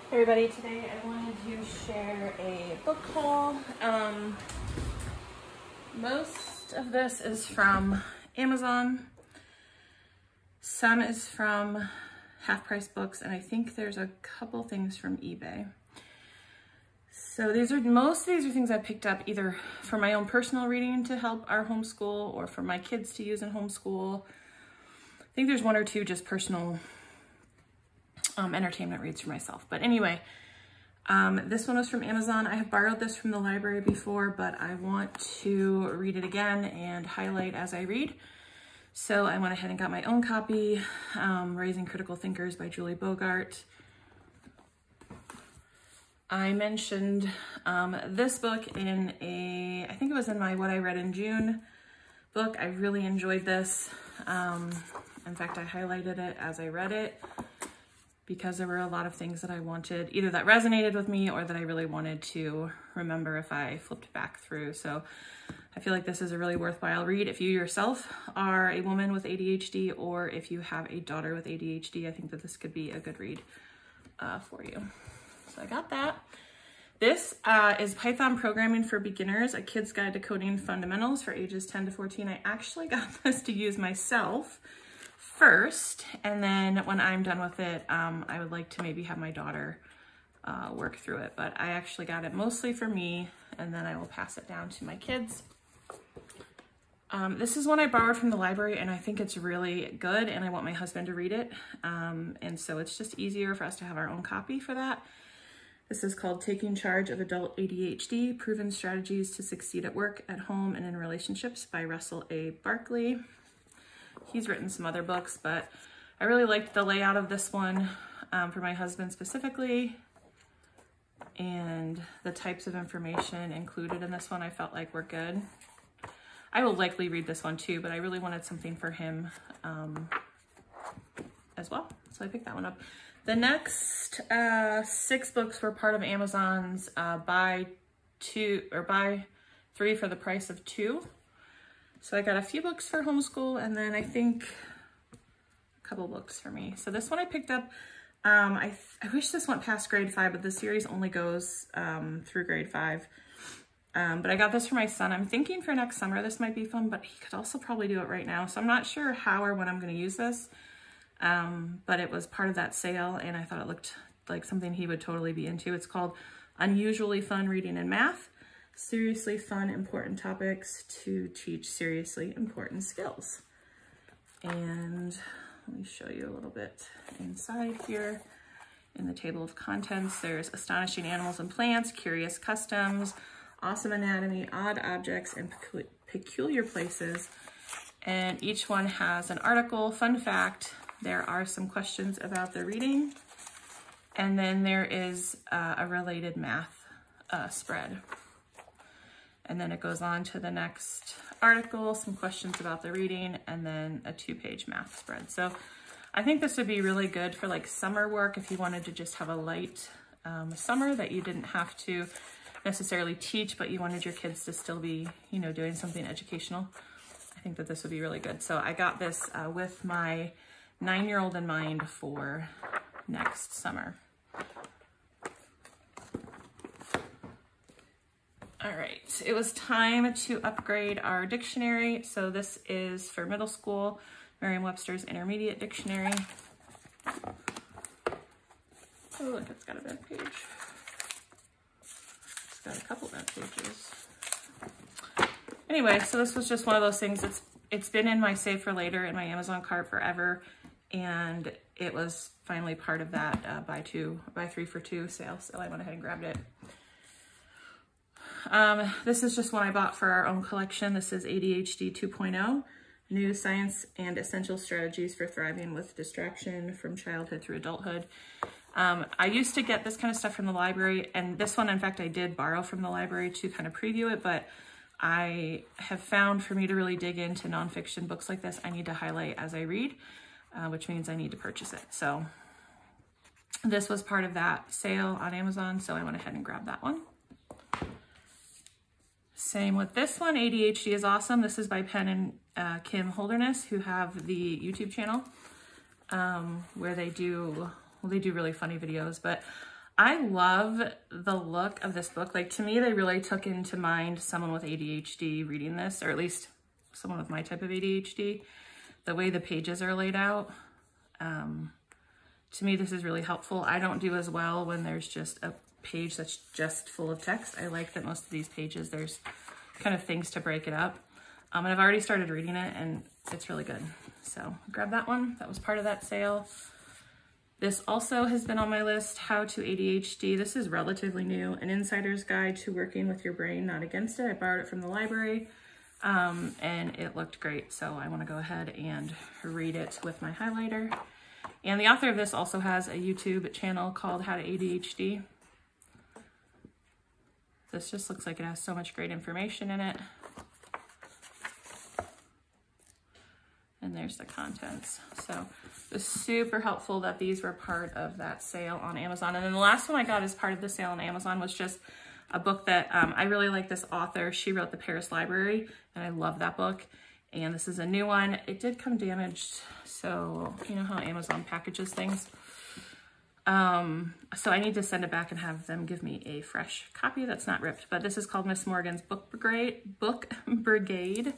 Hey everybody, today I wanted to share a book haul. Most of this is from Amazon. Some is from Half Price Books, and I think there's a couple things from eBay. So most of these are things I picked up either for my own personal reading to help our homeschool or for my kids to use in homeschool. I think there's one or two just personal entertainment reads for myself. But anyway, this one was from Amazon. I have borrowed this from the library before, but I want to read it again and highlight as I read. So I went ahead and got my own copy, Raising Critical Thinkers by Julie Bogart. I mentioned this book in I think it was in my What I Read in June book. I really enjoyed this. In fact, I highlighted it as I read it, because there were a lot of things that I wanted, either that resonated with me or that I really wanted to remember if I flipped back through. So I feel like this is a really worthwhile read. If you yourself are a woman with ADHD, or if you have a daughter with ADHD, I think that this could be a good read for you. So I got that. This is Python Programming for Beginners, A Kid's Guide to Coding Fundamentals for ages 10 to 14. I actually got this to use myself first, and then when I'm done with it, I would like to maybe have my daughter work through it, but I actually got it mostly for me, and then I will pass it down to my kids. This is one I borrowed from the library, and I think it's really good, and I want my husband to read it, and so it's just easier for us to have our own copy for that. This is called Taking Charge of Adult ADHD, Proven Strategies to Succeed at Work, at Home, and in Relationships by Russell A. Barkley. He's written some other books, but I really liked the layout of this one for my husband specifically, and the types of information included in this one I felt like were good. I will likely read this one too, but I really wanted something for him as well, so I picked that one up. The next 6 books were part of Amazon's buy 3 for the price of 2. So I got a few books for homeschool, and then I think a couple books for me. So this one I picked up, I wish this went past grade 5, but the series only goes through grade 5. But I got this for my son. I'm thinking for next summer this might be fun, but he could also probably do it right now. So I'm not sure how or when I'm going to use this, but it was part of that sale, and I thought it looked like something he would totally be into. It's called Unusually Fun Reading and Math. Seriously fun, important topics to teach seriously important skills. And let me show you a little bit inside here. In the table of contents, there's Astonishing Animals and Plants, Curious Customs, Awesome Anatomy, Odd Objects, and Peculiar Places. And each one has an article, fun fact. There are some questions about the reading. And then there is a related math spread. And then it goes on to the next article, some questions about the reading, and then a 2-page math spread. So I think this would be really good for like summer work if you wanted to just have a light summer that you didn't have to necessarily teach, but you wanted your kids to still be, you know, doing something educational. I think that this would be really good. So I got this with my 9-year-old in mind for next summer. All right, it was time to upgrade our dictionary. So this is for middle school, Merriam-Webster's Intermediate Dictionary. Oh, look, it's got a bad page. It's got a couple bad pages. Anyway, so this was just one of those things. It's been in my save for later in my Amazon cart forever, and it was finally part of that buy 3 for 2 sale, so I went ahead and grabbed it. This is just one I bought for our own collection. This is ADHD 2.0, New Science and Essential Strategies for Thriving with Distraction from Childhood through Adulthood. I used to get this kind of stuff from the library, and this one, in fact, I did borrow from the library to kind of preview it, but I have found for me to really dig into nonfiction books like this, I need to highlight as I read, which means I need to purchase it. So this was part of that sale on Amazon, so I went ahead and grabbed that one. Same with this one, ADHD is Awesome. This is by Penn and Kim Holderness, who have the YouTube channel where they do really funny videos. But I love the look of this book. Like, to me, they really took into mind someone with ADHD reading this, or at least someone with my type of ADHD. The way the pages are laid out, to me, this is really helpful. I don't do as well when there's just a page that's just full of text. I like that most of these pages, there's kind of things to break it up. And I've already started reading it, and it's really good. So grab that one. That was part of that sale. This also has been on my list, How to ADHD. This is relatively new, An Insider's Guide to Working with Your Brain, Not Against It. I borrowed it from the library, and it looked great, so I want to go ahead and read it with my highlighter. And the author of this also has a YouTube channel called How to ADHD. This just looks like it has so much great information in it. And there's the contents. So it's super helpful that these were part of that sale on Amazon. And then the last one I got as part of the sale on Amazon was just a book that I really like this author. She wrote The Paris Library, and I love that book. And this is a new one. It did come damaged, so you know how Amazon packages things. So I need to send it back and have them give me a fresh copy that's not ripped. But this is called Miss Morgan's Book Brigade.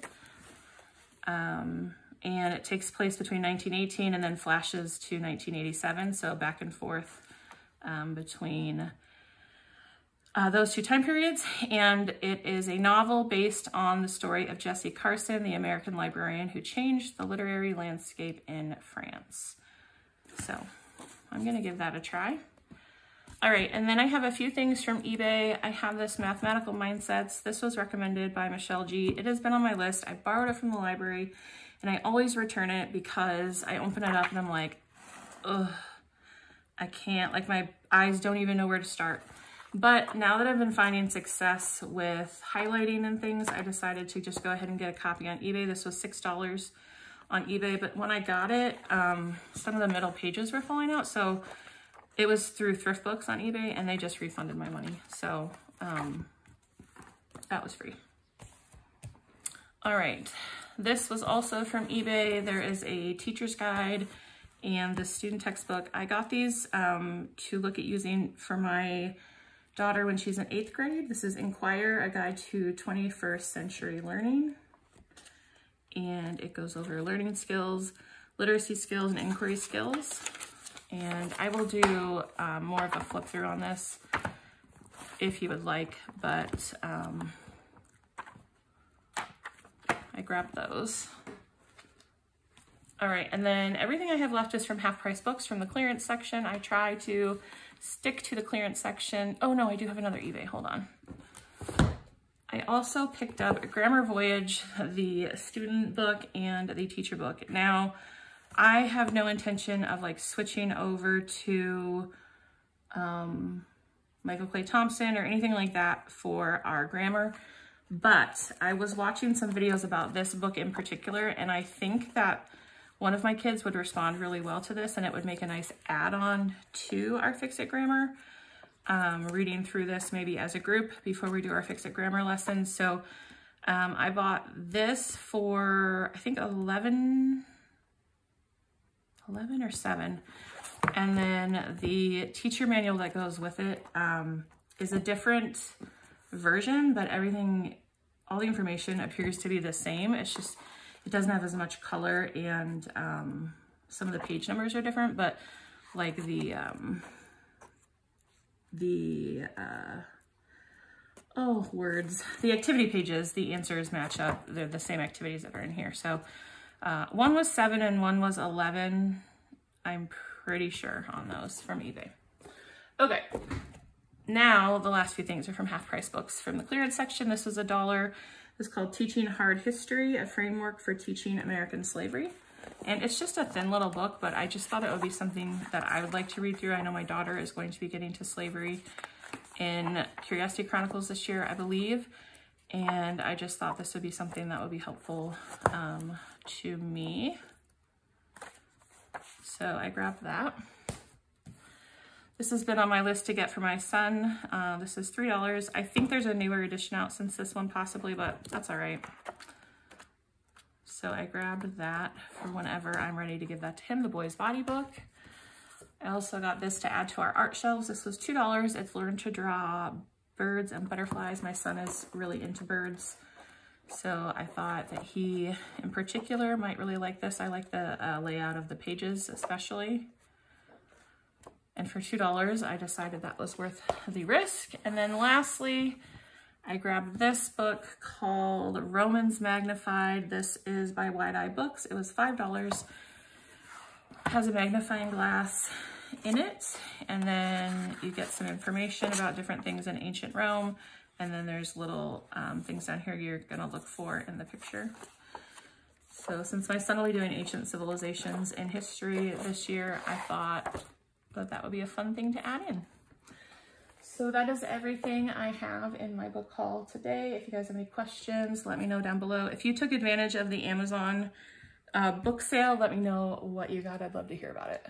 And it takes place between 1918 and then flashes to 1987. So back and forth between those two time periods. And it is a novel based on the story of Jessie Carson, the American librarian who changed the literary landscape in France. So I'm gonna give that a try. All right, and then I have a few things from eBay. I have this Mathematical Mindsets. This was recommended by Michelle G. It has been on my list. I borrowed it from the library, and I always return it because I open it up and I'm like, ugh, I can't, like my eyes don't even know where to start. But now that I've been finding success with highlighting and things, I decided to just go ahead and get a copy on eBay. This was $6 on eBay, but when I got it, some of the middle pages were falling out. So it was through Thrift Books on eBay, and they just refunded my money. So that was free. All right, this was also from eBay. There is a teacher's guide and the student textbook. I got these to look at using for my daughter when she's in 8th grade. This is Inquire, a guide to 21st century learning. And it goes over learning skills, literacy skills, and inquiry skills. And I will do more of a flip through on this if you would like, but I grabbed those. All right, and then everything I have left is from Half Price Books from the clearance section. I try to stick to the clearance section. Oh no, I do have another eBay, hold on. I also picked up Grammar Voyage, the student book and the teacher book. Now, I have no intention of like switching over to Michael Clay Thompson or anything like that for our grammar, but I was watching some videos about this book in particular, and I think that one of my kids would respond really well to this, and it would make a nice add-on to our Fix It Grammar. Reading through this maybe as a group before we do our Fix It Grammar lessons. So I bought this for, I think 11 or $7. And then the teacher manual that goes with it is a different version, but everything, all the information appears to be the same. It's just, it doesn't have as much color, and some of the page numbers are different, but like the activity pages, the answers match up. They're the same activities that are in here. So one was 7 and one was 11. I'm pretty sure on those from eBay. Okay, now the last few things are from Half Price Books from the clearance section. This was $1. It's called Teaching Hard History, a framework for teaching American slavery. And it's just a thin little book, but I just thought it would be something that I would like to read through. I know my daughter is going to be getting to slavery in Curiosity Chronicles this year, I believe. And I just thought this would be something that would be helpful to me. So I grabbed that. This has been on my list to get for my son. This is $3. I think there's a newer edition out since this one possibly, but that's all right. So I grabbed that for whenever I'm ready to give that to him, the Boy's Body book. I also got this to add to our art shelves. This was $2. It's Learn to Draw Birds and Butterflies. My son is really into birds, so I thought that he in particular might really like this. I like the layout of the pages especially. And for $2, I decided that was worth the risk. And then lastly, I grabbed this book called Romans Magnified. This is by Wide Eye Books. It was $5. It has a magnifying glass in it, and then you get some information about different things in ancient Rome, and then there's little things down here you're gonna look for in the picture. So since my son will be doing ancient civilizations and history this year, I thought that would be a fun thing to add in. So that is everything I have in my book haul today. If you guys have any questions, let me know down below. If you took advantage of the Amazon book sale, let me know what you got. I'd love to hear about it.